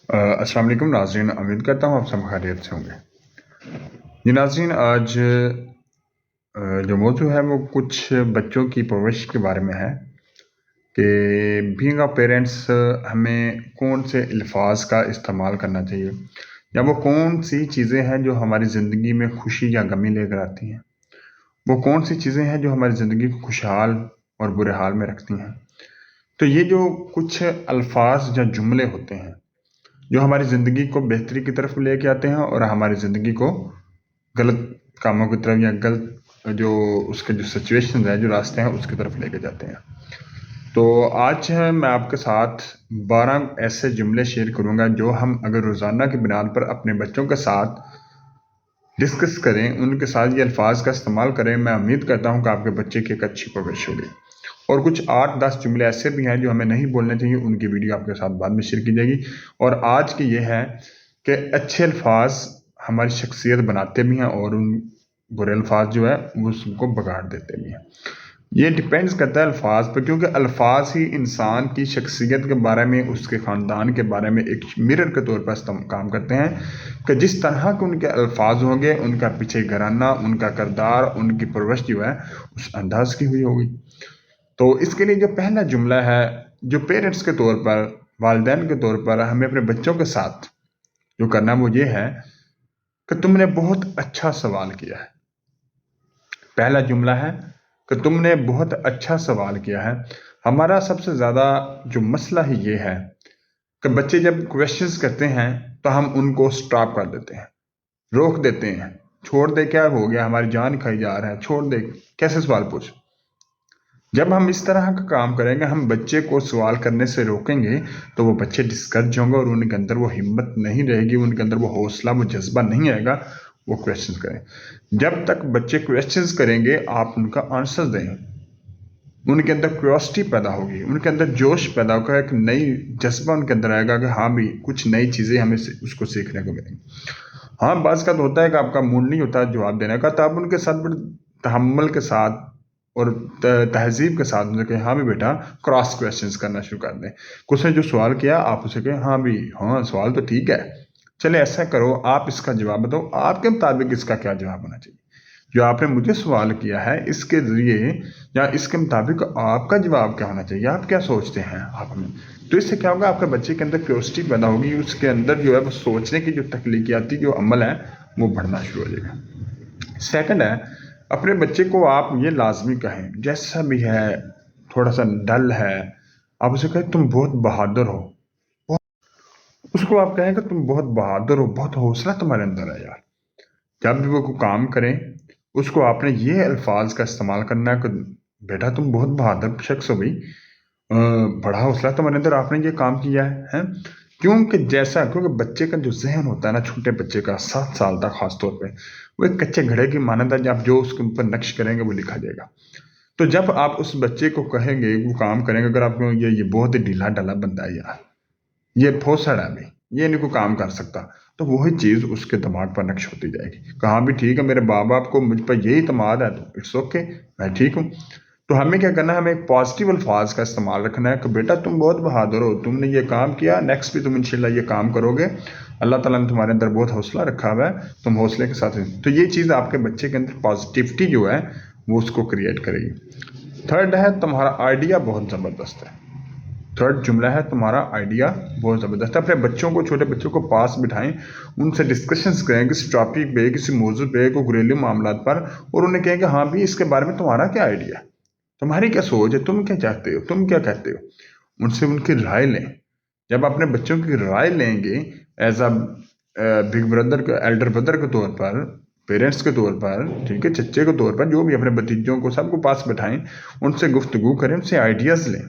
अस्सलाम वालेकुम नाज़रीन, उम्मीद करता हूँ आप सब खैरियत से होंगे। जी नाज़रीन, आज जो मौजू है वो कुछ बच्चों की परवरिश के बारे में है कि बीइंग अ पेरेंट्स हमें कौन से अल्फाज का इस्तेमाल करना चाहिए, या वो कौन सी चीज़ें हैं जो हमारी ज़िंदगी में खुशी या गमी लेकर आती हैं, वो कौन सी चीज़ें हैं जो हमारी ज़िंदगी को खुशहाल और बुरे हाल में रखती हैं। तो ये जो कुछ अल्फाज या जुमले होते हैं जो हमारी ज़िंदगी को बेहतरी की तरफ लेके आते हैं और हमारी ज़िंदगी को गलत कामों की तरफ या गलत जो उसके जो सिचुएशन है, जो रास्ते हैं, उसकी तरफ लेके जाते हैं। तो आज मैं आपके साथ 12 ऐसे जुमले शेयर करूंगा जो हम अगर रोज़ाना की बुनियाद पर अपने बच्चों के साथ डिस्कस करें, उनके साथ ये अल्फाज का इस्तेमाल करें, मैं उम्मीद करता हूं कि आपके बच्चे की एक अच्छी परवरिश होगी। और कुछ 8-10 जुमले ऐसे भी हैं जो हमें नहीं बोलने चाहिए, उनकी वीडियो आपके साथ बाद में शेयर की जाएगी। और आज की ये है कि अच्छे अल्फाज हमारी शख्सियत बनाते भी हैं और उन बुरे अल्फाज जो है वो उसको बिगाड़ देते भी हैं। ये डिपेंड्स करता है अल्फाज पर, क्योंकि अल्फाज ही इंसान की शख्सियत के बारे में, उसके ख़ानदान के बारे में एक मिरर के तौर पर काम करते हैं कि जिस तरह के उनके अल्फाज होंगे, उनका पीछे घराना, उनका किरदार, उनकी परवरिश जो है उस अंदाज की हुई होगी। तो इसके लिए जो पहला जुमला है, जो पेरेंट्स के तौर पर, वालिदैन के तौर पर हमें अपने बच्चों के साथ जो करना वो ये है कि तुमने बहुत अच्छा सवाल किया है। पहला जुमला है कि तुमने बहुत अच्छा सवाल किया है। हमारा सबसे ज़्यादा जो मसला ही ये है कि बच्चे जब क्वेश्चंस करते हैं तो हम उनको स्टॉप कर देते हैं, रोक देते हैं, छोड़ दे, क्या हो गया, हमारी जान खाई जा रहा है, छोड़ दे, कैसे सवाल पूछ। जब हम इस तरह का काम करेंगे, हम बच्चे को सवाल करने से रोकेंगे, तो वो बच्चे डिस्करेज होंगे और उनके अंदर वो हिम्मत नहीं रहेगी, उनके अंदर वो हौसला, वो जज्बा नहीं आएगा वो क्वेश्चन करें। जब तक बच्चे क्वेश्चंस करेंगे आप उनका आंसर दें, उनके अंदर क्यूरियोसिटी पैदा होगी, उनके अंदर जोश पैदा होगा, एक नई जज्बा उनके अंदर आएगा कि हाँ भी कुछ नई चीज़ें हमें उसको सीखने को मिलेंगी। हाँ, बाज़ का तो होता है कि आपका मूड नहीं होता जवाब देने का, तो आप उनके साथ बड़े तहम्मुल के साथ और तहजीब के साथ उनसे कहें हाँ भी बेटा, क्रॉस क्वेश्चंस करना शुरू कर दें। कुछ ने जो सवाल किया आप उसे कहें हाँ भी, हाँ सवाल तो ठीक है, चले ऐसा करो, आप इसका जवाब बताओ, आपके मुताबिक इसका क्या जवाब होना चाहिए। जो आपने मुझे सवाल किया है इसके ज़रिए या इसके मुताबिक आपका जवाब क्या होना चाहिए, आप क्या सोचते हैं आप हमें। तो इससे क्या होगा, आपके बच्चे के अंदर क्यूरियोसिटी पैदा होगी, उसके अंदर जो है वो सोचने की जो तख्लीकियाती जो अमल है वो बढ़ना शुरू हो जाएगा। सेकंड है, अपने बच्चे को आप ये लाजमी कहें, जैसा भी है, थोड़ा सा डल है, आप उसे कहें तुम बहुत बहादुर हो। उसको आप कहें कि तुम बहुत बहादुर हो, बहुत हौसला तुम्हारे अंदर है यार। जब भी वो कोई काम करें, उसको आपने ये अल्फाज का इस्तेमाल करना है कि बेटा तुम बहुत बहादुर शख्स हो भाई, बड़ा हौसला तुम्हारे अंदर, आपने ये काम किया है। क्योंकि बच्चे का जो जहन होता है ना, छोटे बच्चे का 7 साल तक खास तौर पे, वो एक कच्चे घड़े की मानद है, जब जो उसके ऊपर नक्श करेंगे वो लिखा जाएगा। तो जब आप उस बच्चे को कहेंगे, वो काम करेंगे, अगर आप ये बहुत ही ढीला ढाला बंदा है यार, ये फोसड़ है भाई, ये नहीं कोई काम कर सकता, तो वही चीज़ उसके दिमाग पर नक्श होती जाएगी। कहाँ भी ठीक है, मेरे माँ बाप को मुझ पर यही इत्मीद है तो इट्स ओके, मैं ठीक हूँ। तो हमें क्या करना है, हमें एक पॉजिटिव अल्फाज का इस्तेमाल रखना है कि बेटा तुम बहुत बहादुर हो, तुमने ये काम किया, नेक्स्ट भी तुम इंशाल्लाह ये काम करोगे, अल्लाह ताला ने तुम्हारे अंदर बहुत हौसला रखा हुआ है, तुम हौसले के साथ। तो ये चीज़ आपके बच्चे के अंदर पॉजिटिविटी जो है वो उसको क्रिएट करेगी। थर्ड है, तुम्हारा आइडिया बहुत ज़बरदस्त है। थर्ड जुमला है, तुम्हारा आइडिया बहुत ज़बरदस्त है। अपने बच्चों को, छोटे बच्चों को पास बिठाएं, उनसे डिस्कशंस करें किसी टॉपिक पे, किसी मौजू पे, कोई घरेलू मामलात पर, और उन्हें कहें कि हाँ भी इसके बारे में तुम्हारा क्या आइडिया है, तुम्हारी क्या सोच है, तुम क्या चाहते हो, तुम क्या कहते हो। उनसे उनकी राय लें। जब अपने बच्चों की राय लेंगे एज अ बिग ब्रदर के, एल्डर ब्रदर के तौर पर, पेरेंट्स के तौर पर, ठीक है, चच्चे के तौर पर, जो भी अपने भतीजों को सबको पास बिठाएं, उनसे गुफ्तगू करें, उनसे आइडियाज़ लें।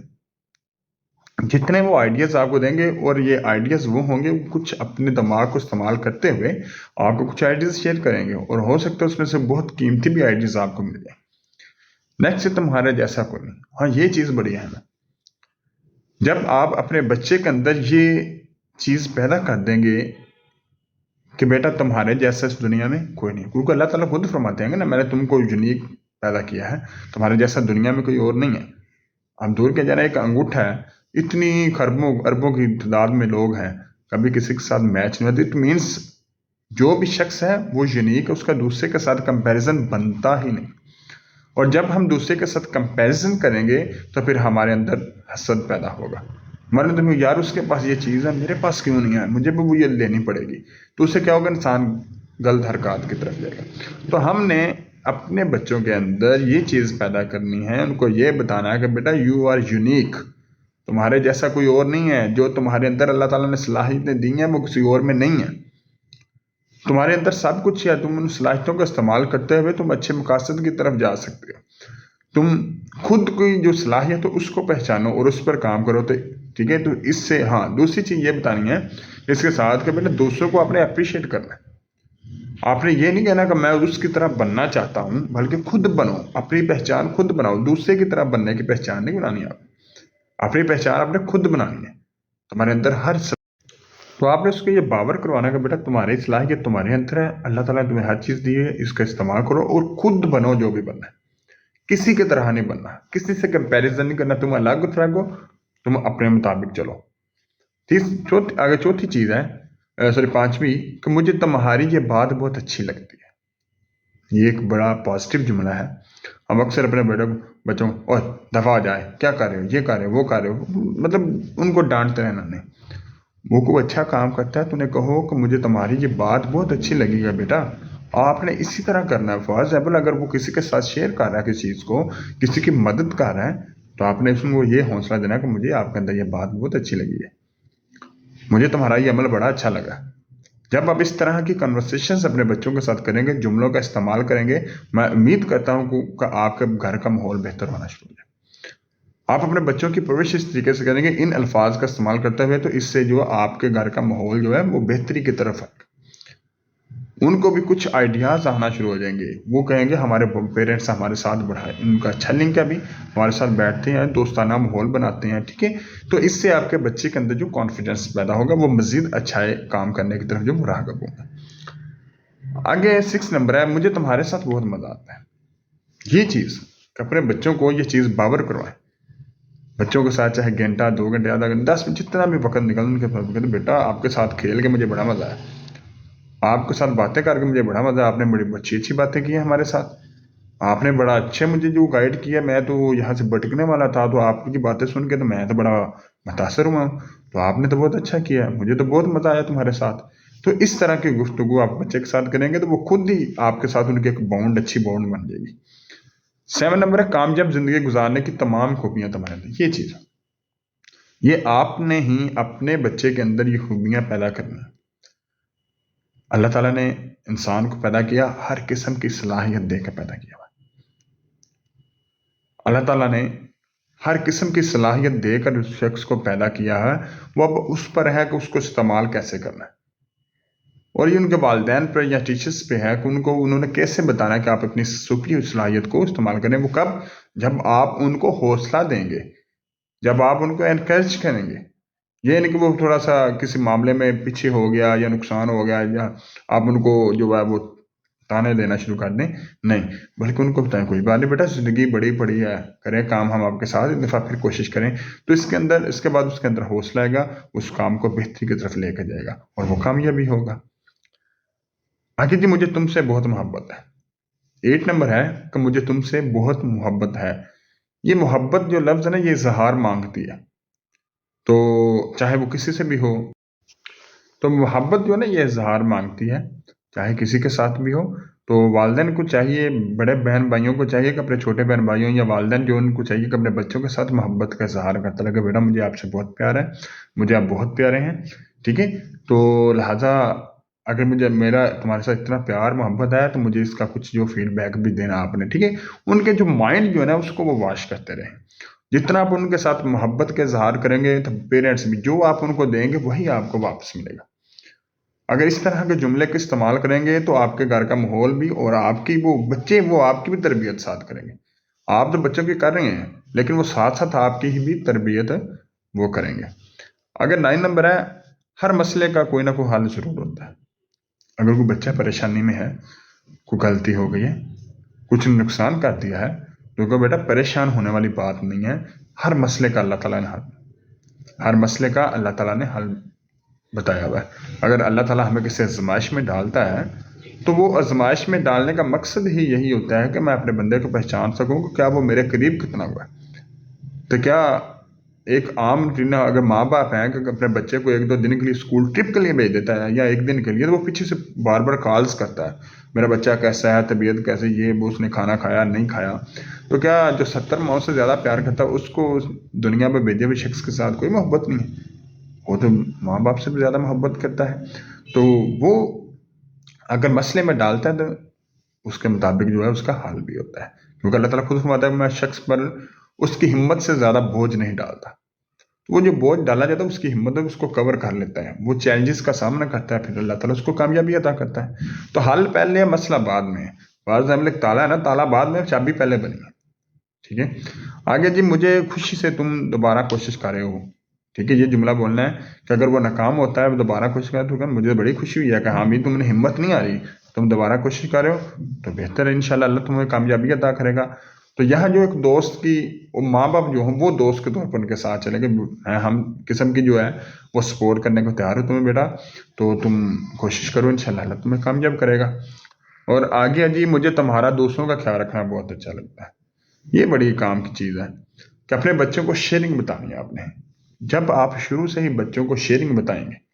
जितने वो आइडियाज़ आपको देंगे, और ये आइडियाज़ वो होंगे कुछ अपने दिमाग को इस्तेमाल करते हुए आपको कुछ आइडियाज़ शेयर करेंगे, और हो सकता है उसमें से बहुत कीमती भी आइडियाज़ आपको मिल जाए। नेक्स्ट है, तुम्हारे जैसा कोई नहीं। हाँ, ये चीज़ बड़ी अहम है। जब आप अपने बच्चे के अंदर ये चीज़ पैदा कर देंगे कि बेटा तुम्हारे जैसा इस दुनिया में कोई नहीं, क्योंकि अल्लाह ताला खुद फरमाते हैं ना, मैंने तुमको यूनिक पैदा किया है, तुम्हारे जैसा दुनिया में कोई और नहीं है। आप दूर के जाना, एक अंगूठा है, इतनी खरबों अरबों की तादाद में लोग हैं, कभी किसी के साथ मैच नहीं होती। इट मीन्स जो भी शख्स है वो यूनिक है, उसका दूसरे के साथ कंपैरिजन बनता ही नहीं। और जब हम दूसरे के साथ कंपैरिजन करेंगे तो फिर हमारे अंदर हसद पैदा होगा। मान लो यार उसके पास ये चीज़ है, मेरे पास क्यों नहीं है, मुझे भी वो ये लेनी पड़ेगी। तो उससे क्या होगा, इंसान गलत हरकत की तरफ जाएगा। तो हमने अपने बच्चों के अंदर ये चीज़ पैदा करनी है, उनको ये बताना है कि बेटा यू आर यूनिक, तुम्हारे जैसा कोई और नहीं है। जो तुम्हारे अंदर अल्लाह ताला ने सलाहियतें दी हैं वो किसी और में नहीं है। तुम्हारे अंदर सब कुछ है, तुम उन सलाहियतों का इस्तेमाल करते हुए तुम अच्छे मकासद की तरफ जा सकते हो। तुम खुद की जो सलाहियत हो उसको पहचानो और उस पर काम करो। तो ठीक है, तो इससे हाँ दूसरी चीज़ ये बतानी है इसके साथ कि बेटा दूसरों को आपने अप्रिशिएट करना है। आपने ये नहीं कहना कि मैं उसकी तरह बनना चाहता हूँ, बल्कि खुद बनो, अपनी पहचान खुद बनाओ। दूसरे की तरह बनने की पहचान नहीं बनानी, आप अपनी पहचान आपने खुद बनानी है। तुम्हारे अंदर तो आपने उसको ये बावर करवाना कि बेटा तुम्हारी सलाहियत तुम्हारे अंदर है, अल्लाह ताला ने तुम्हें हर चीज़ दी है, इसका इस्तेमाल करो और खुद बनो जो भी बनना है। किसी की तरह नहीं बनना, किसी से कंपैरिजन नहीं करना। तुम अलग रखो, तुम अपने मुताबिक चलो। आगे चौथी चीज़ है, सॉरी पांचवी, कि मुझे तुम्हारी ये बात बहुत अच्छी लगती है। ये एक बड़ा पॉजिटिव जुमला है। हम अक्सर अपने बच्चों को और दफा आ जाए, क्या कर रहे हो, ये कर रहे हो, वो कर रहे हो, मतलब उनको डांटते रहना नहीं। वो कोई अच्छा काम करता है तो उन्हें कहो कि मुझे तुम्हारी ये बात बहुत अच्छी लगी है बेटा, आपने इसी तरह करना है। फॉर एग्जाम्पल अगर वो किसी के साथ शेयर कर रहा है किसी चीज़ को, किसी की मदद कर रहा है, तो आपने उसको ये हौसला देना कि मुझे आपके अंदर ये बात बहुत अच्छी लगी है, मुझे तुम्हारा ये अमल बड़ा अच्छा लगा। जब आप इस तरह की कन्वर्सेशंस अपने बच्चों के साथ करेंगे, जुमलों का इस्तेमाल करेंगे, मैं उम्मीद करता हूँ कि आपके घर का माहौल बेहतर होना शुरू हो जाए। आप अपने बच्चों की परवरिश इस तरीके से करेंगे इन अल्फाज का इस्तेमाल करते हुए, तो इससे जो आपके घर का माहौल जो है वो बेहतरी की तरफ है। उनको भी कुछ आइडियाज़ आना शुरू हो जाएंगे। वो कहेंगे हमारे पेरेंट्स हमारे साथ बढ़ाए, उनका अच्छा लिंक है, भी हमारे साथ बैठते हैं, दोस्ताना माहौल बनाते हैं। ठीक है, तो इससे आपके बच्चे के अंदर जो कॉन्फिडेंस पैदा होगा वो मज़ीद अच्छा काम करने की तरफ जो मुरागब होगा। आगे 6 नंबर है, मुझे तुम्हारे साथ बहुत मज़ा आता है। ये चीज़ अपने बच्चों को ये चीज़ बावर करवाएं। बच्चों के साथ चाहे घंटा 2 घंटे आधा घंटा 10 मिनट जितना भी वक्त निकल उनके पास, तो बेटा आपके साथ खेल के मुझे बड़ा मज़ा आया, आपके साथ बातें करके मुझे बड़ा मज़ा, आपने बड़ी अच्छी अच्छी बातें की हैं हमारे साथ, आपने बड़ा अच्छे मुझे जो गाइड किया, मैं तो यहाँ से भटकने वाला था, तो आपकी बातें सुन के तो मैं तो बड़ा मुतासर हुआ हूँ, तो आपने तो बहुत अच्छा किया, मुझे तो बहुत मज़ा आया तुम्हारे साथ। तो इस तरह की गुफ्तगू आप बच्चे के साथ करेंगे तो वो खुद ही आपके साथ उनकी एक बॉन्ड, अच्छी बॉन्ड बन जाएगी। 7 नंबर है, कामयाब जिंदगी गुजारने की तमाम खूबियां तुम्हारे अंदर। ये चीज़ ये आपने ही अपने बच्चे के अंदर ये खूबियां पैदा करनी है। अल्लाह ताला ने इंसान को पैदा किया, हर किस्म की सलाहियत देकर पैदा किया हुआ। अल्लाह ताला ने हर किस्म की सलाहियत देकर उस शख्स को पैदा किया है, वो अब उस पर है कि उसको इस्तेमाल कैसे करना है। और ये उनके वालिदैन पर या टीचर्स पे है कि उन्होंने कैसे बताना है कि आप अपनी सुपरी हुई सलाहियत को इस्तेमाल करें। वो कब, जब आप उनको हौसला देंगे, जब आप उनको एनकरेज करेंगे। ये नहीं कि वो थोड़ा सा किसी मामले में पीछे हो गया या नुकसान हो गया या आप उनको जो है वो ताने देना शुरू कर दें, नहीं, बल्कि उनको बताएं कोई बात नहीं बेटा, जिंदगी बड़ी पड़ी है, करें काम हम आपके साथ, एक दफ़ा फिर कोशिश करें। तो इसके बाद उसके अंदर हौसला आएगा, उस काम को बेहतरी की तरफ लेकर जाएगा और वो कामयाबी होगा। आगे जी, मुझे तुमसे बहुत मोहब्बत है। 8 नंबर है कि मुझे तुमसे बहुत मोहब्बत है। ये मोहब्बत जो लफ्ज़ है ना, ये इजहार मांगती है, तो चाहे वो किसी से भी हो। तो मोहब्बत जो है ना ये इजहार मांगती है, चाहे किसी के साथ भी हो। तो वालिदैन को चाहिए, बड़े बहन भाइयों को चाहिए कि अपने छोटे बहन भाइयों या वालिदैन जो उनको चाहिए कि अपने बच्चों के साथ मोहब्बत का इजहार करता लगे, बेटा मुझे आपसे बहुत प्यार है, मुझे आप बहुत प्यारे हैं। ठीक है, तो लिहाजा अगर मेरा तुम्हारे साथ इतना प्यार मोहब्बत है तो मुझे इसका कुछ जो फीडबैक भी देना आपने। ठीक है, उनके जो माइंड जो है ना उसको वो वॉश करते रहें। जितना आप उनके साथ मोहब्बत के इजहार करेंगे तो पेरेंट्स भी जो आप उनको देंगे वही आपको वापस मिलेगा। अगर इस तरह के जुमले का इस्तेमाल करेंगे तो आपके घर का माहौल भी और आपकी वो बच्चे वो आपकी भी तरबियत साथ करेंगे। आप तो बच्चों की कर रहे हैं, लेकिन वो साथ साथ आपकी ही भी तरबियत वो करेंगे। अगर 9 नंबर है, हर मसले का कोई ना कोई हल जरूर होता है। अगर कोई बच्चा परेशानी में है, कोई गलती हो गई है, कुछ नुकसान कर दिया है, तो बेटा परेशान होने वाली बात नहीं है। हर मसले का अल्लाह ताला ने हल بتایا ہوا ہے۔ اگر اللہ تعالیٰ ہمیں کسی آزمائش میں ڈالتا ہے تو وہ آزمائش میں ڈالنے کا مقصد ہی یہی ہوتا ہے کہ میں اپنے بندے کو پہچان سکوں کہ کیا وہ میرے قریب کتنا ہوا ہے۔ تو کیا ایک عام روٹین اگر ماں باپ ہیں کہ اپنے بچے کو 1-2 دن کے لیے اسکول ٹرپ کے لیے بھیج دیتا ہے یا 1 دن کے لیے، تو وہ پیچھے سے بار بار کالز کرتا ہے، میرا بچہ کیسا ہے، طبیعت کیسے، یہ وہ، اس نے کھانا کھایا نہیں کھایا۔ تو کیا جو 70 ماؤں سے زیادہ پیار کرتا ہے اس کو اس دنیا میں بھیجے ہوئے شخص کے ساتھ کوئی محبت نہیں ہے؟ وہ تو ماں باپ سے بھی زیادہ محبت کرتا ہے۔ تو وہ اگر مسئلے میں ڈالتا ہے تو اس کے مطابق جو ہے اس کا حل بھی ہوتا ہے، کیونکہ اللہ تعالیٰ خود فرماتا ہے میں شخص پر اس کی ہمت سے زیادہ بوجھ نہیں ڈالتا۔ تو وہ جو بوجھ ڈالا جاتا ہے اس کی ہمت ہے اس کو کور کر لیتا ہے، وہ چیلنجز کا سامنا کرتا ہے، پھر اللہ تعالیٰ اس کو کامیابی عطا کرتا ہے۔ تو حل پہلے ہے، مسئلہ بعد میں ہے۔ بعض ہم لوگ تالا ہے نا، تالا بعد میں، چابی پہلے بنی ہے۔ ٹھیک ہے، آگے جی، مجھے خوشی سے تم دوبارہ کوشش کر رہے ہو، ٹھیک ہے، یہ جملہ بولنا ہے کہ اگر وہ ناکام ہوتا ہے وہ دوبارہ کوشش کرے تو مجھے بڑی خوشی ہوئی ہے کہ ہاں بھی تم نے ہمت نہیں آ رہی، تم دوبارہ کوشش کر رہے ہو تو بہتر ہے، انشاءاللہ اللہ تمہیں کامیابی عطا کرے گا۔ تو یہاں جو ایک دوست کی، وہ ماں باپ جو ہوں وہ دوست کے طور پر ان کے ساتھ چلے گئے، ہم قسم کی جو ہے وہ سپورٹ کرنے کو تیار ہو تمہیں بیٹا، تو تم کوشش کرو، انشاءاللہ اللہ تمہیں کامیاب کرے گا۔ اور آگے جی، مجھے تمہارا دوستوں کا خیال رکھنا بہت اچھا لگتا ہے، یہ بڑی کام کی چیز ہے کہ اپنے بچوں کو شیئرنگ بتانی ہے آپ نے۔ جب آپ شروع سے ہی بچوں کو شیئرنگ بتائیں گے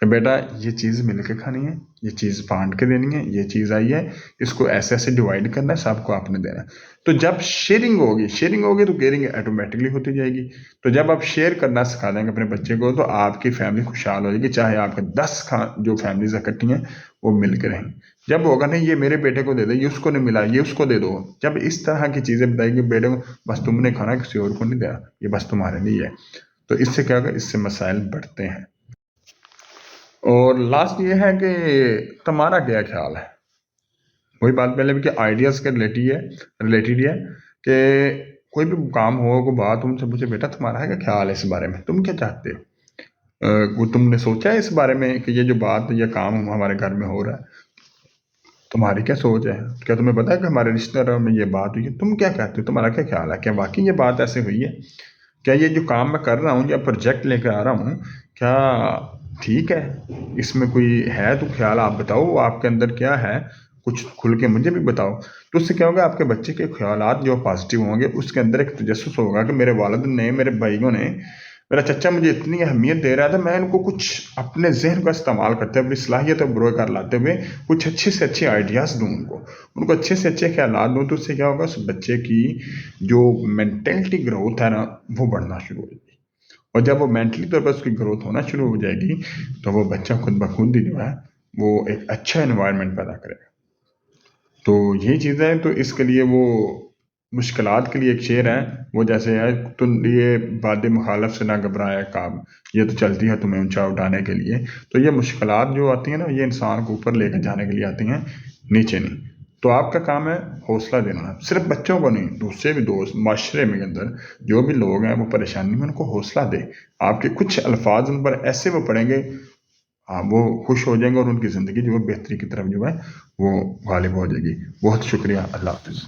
کہ بیٹا یہ چیز مل کے کھانی ہے، یہ چیز بانٹ کے دینی ہے، یہ چیز آئی ہے، اس کو ایسے ایسے ڈیوائڈ کرنا ہے، سب کو آپ نے دینا ہے۔ تو جب شیئرنگ ہوگی تو کیئرنگ آٹومیٹکلی ہوتی جائے گی۔ تو جب آپ شیئر کرنا سکھا دیں گے اپنے بچے کو تو آپ کی فیملی خوشحال ہو جائے گی، چاہے آپ کے 10 جو فیملیز اکٹھی ہیں وہ مل کے رہیں۔ جب ہوگا نہیں یہ میرے بیٹے کو دے دو، یہ اس کو نہیں ملا، یہ اس کو دے دو، جب اس طرح کی چیزیں بتائی گی بیٹے کو بس تم نے کھانا، کسی اور کو نہیں دیا، یہ بس تمہارے لیے ہے، تو اس سے کیا ہوگا، اس سے مسائل بڑھتے ہیں۔ اور لاسٹ یہ ہے کہ تمہارا کیا خیال ہے، وہی بات پہلے بھی کہ آئیڈیاز کے ریلیٹڈ ہے کہ کوئی بھی کام ہو، کوئی بات تم سے پوچھے بیٹا تمہارا کیا خیال ہے اس بارے میں، تم کیا چاہتے ہو، وہ تم نے سوچا ہے اس بارے میں کہ یہ جو بات یہ کام ہمارے گھر میں ہو رہا ہے، تمہاری کیا سوچ ہے، کیا تمہیں پتا ہے کہ ہمارے رشتہ داروں میں یہ بات ہوئی ہے، تم کیا کہتے ہو، تمہارا کیا خیال ہے، کیا واقعی یہ بات ایسے ہوئی ہے، کیا یہ جو کام میں کر رہا ہوں یا پروجیکٹ لے کے آ رہا ہوں کیا ٹھیک ہے، اس میں کوئی ہے تو خیال آپ بتاؤ، آپ کے اندر کیا ہے، کچھ کھل کے مجھے بھی بتاؤ۔ تو اس سے کیا ہوگا، آپ کے بچے کے خیالات جو پازیٹیو ہوں گے، اس کے اندر ایک تجسس ہوگا کہ میرے والد نے، میرے بھائیوں نے، میرا چچا مجھے اتنی اہمیت دے رہا تھا، میں ان کو کچھ اپنے ذہن کا استعمال کرتے ہوئے، اپنی صلاحیتیں بروئے کر لاتے ہوئے کچھ اچھے سے اچھے آئیڈیاز دوں، ان کو اچھے سے اچھے خیالات دوں، تو اس سے کیا ہوگا، اس بچے کی جو مینٹلٹی گروتھ ہے نا وہ بڑھنا شروع ہو جائے گی، اور جب وہ مینٹلی طور پر اس کی گروتھ ہونا شروع ہو جائے گی تو وہ بچہ خود بخود ہی جو ہے وہ ایک اچھا انوائرمنٹ پیدا کرے گا۔ تو یہی چیزیں ہیں، تو اس کے لیے وہ مشکلات کے لیے ایک شعر ہے، وہ جیسے ہے، تو یہ باد مخالف سے نہ گھبرائے کام، یہ تو چلتی ہے تمہیں اونچا اٹھانے کے لیے۔ تو یہ مشکلات جو آتی ہیں نا، یہ انسان کو اوپر لے کے جانے کے لیے آتی ہیں، نیچے نہیں۔ تو آپ کا کام ہے حوصلہ دینا، صرف بچوں کو نہیں، دوسرے بھی دوست، معاشرے میں اندر جو بھی لوگ ہیں وہ پریشانی میں، ان کو حوصلہ دے، آپ کے کچھ الفاظ ان پر ایسے وہ پڑھیں گے، وہ خوش ہو جائیں گے، اور ان کی زندگی جو ہے بہتری کی طرف جو ہے وہ غالب ہو جائے گی۔ بہت شکریہ، اللہ حافظ۔